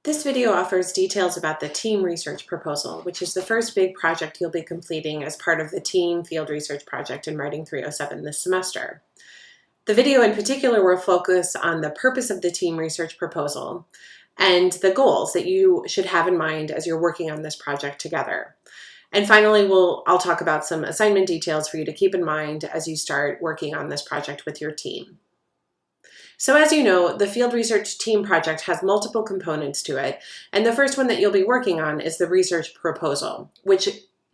This video offers details about the team research proposal, which is the first big project you'll be completing as part of the team field research project in Writing 307 this semester. The video in particular will focus on the purpose of the team research proposal and the goals that you should have in mind as you're working on this project together. And finally, I'll talk about some assignment details for you to keep in mind as you start working on this project with your team. So as you know, the field research team project has multiple components to it, and the first one that you'll be working on is the research proposal, which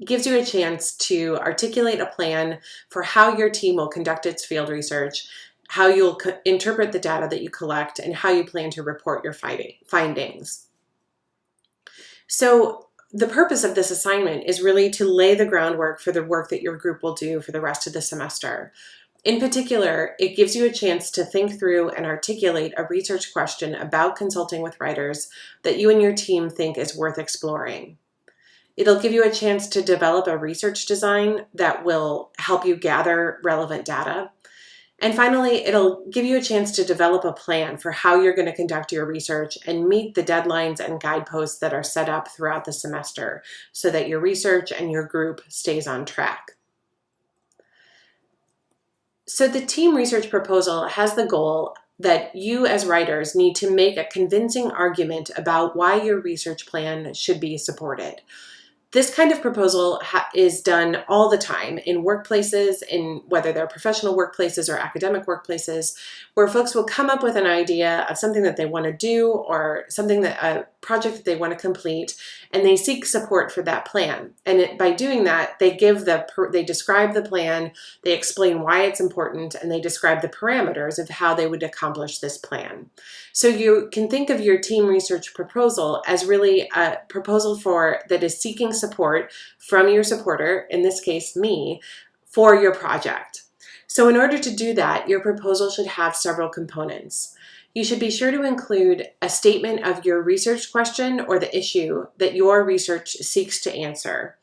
gives you a chance to articulate a plan for how your team will conduct its field research, how you'll interpret the data that you collect, and how you plan to report your findings. So the purpose of this assignment is really to lay the groundwork for the work that your group will do for the rest of the semester. In particular, it gives you a chance to think through and articulate a research question about consulting with writers that you and your team think is worth exploring. It'll give you a chance to develop a research design that will help you gather relevant data. And finally, it'll give you a chance to develop a plan for how you're going to conduct your research and meet the deadlines and guideposts that are set up throughout the semester so that your research and your group stays on track. So the team research proposal has the goal that you as writers need to make a convincing argument about why your research plan should be supported. This kind of proposal is done all the time in workplaces, in whether they're professional workplaces or academic workplaces, where folks will come up with an idea of something that they want to do or something a project that they want to complete, and they seek support for that plan. And by doing that, they describe the plan, they explain why it's important, and they describe the parameters of how they would accomplish this plan. So you can think of your team research proposal as really a proposal that is seeking support from your supporter, in this case me, for your project. So in order to do that, your proposal should have several components. You should be sure to include a statement of your research question or the issue that your research seeks to answer.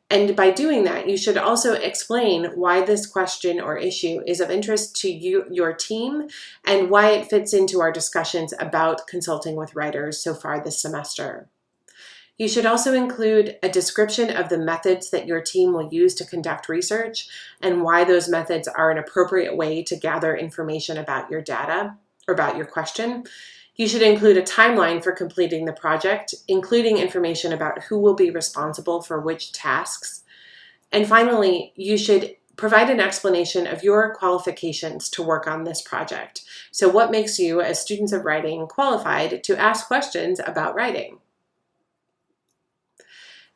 And by doing that, you should also explain why this question or issue is of interest to you, your team, and why it fits into our discussions about consulting with writers so far this semester. You should also include a description of the methods that your team will use to conduct research and why those methods are an appropriate way to gather information about your data or about your question. You should include a timeline for completing the project, including information about who will be responsible for which tasks. And finally, you should provide an explanation of your qualifications to work on this project. So what makes you, as students of writing, qualified to ask questions about writing?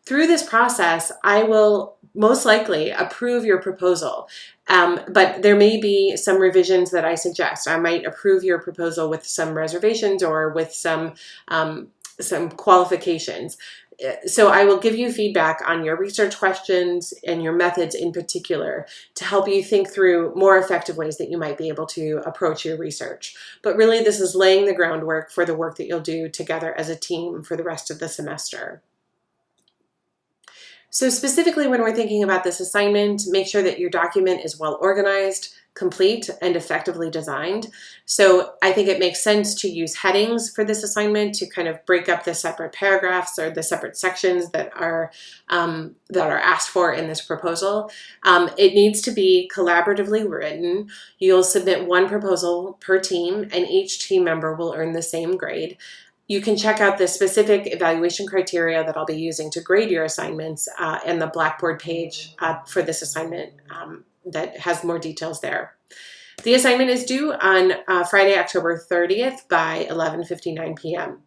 Through this process, I will most likely approve your proposal, but there may be some revisions that I suggest. I might approve your proposal with some reservations or with some qualifications. So I will give you feedback on your research questions and your methods in particular to help you think through more effective ways that you might be able to approach your research. But really, this is laying the groundwork for the work that you'll do together as a team for the rest of the semester. So specifically when we're thinking about this assignment, make sure that your document is well organized, complete, and effectively designed. So I think it makes sense to use headings for this assignment to kind of break up the separate paragraphs or the separate sections that are asked for in this proposal. It needs to be collaboratively written. You'll submit one proposal per team, and each team member will earn the same grade. You can check out the specific evaluation criteria that I'll be using to grade your assignments and the Blackboard page for this assignment that has more details there. The assignment is due on Friday, October 30th by 11:59 p.m.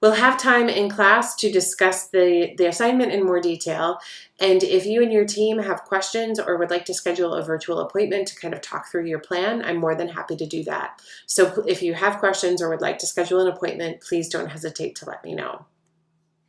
We'll have time in class to discuss the assignment in more detail, and if you and your team have questions or would like to schedule a virtual appointment to kind of talk through your plan, I'm more than happy to do that. So if you have questions or would like to schedule an appointment, please don't hesitate to let me know.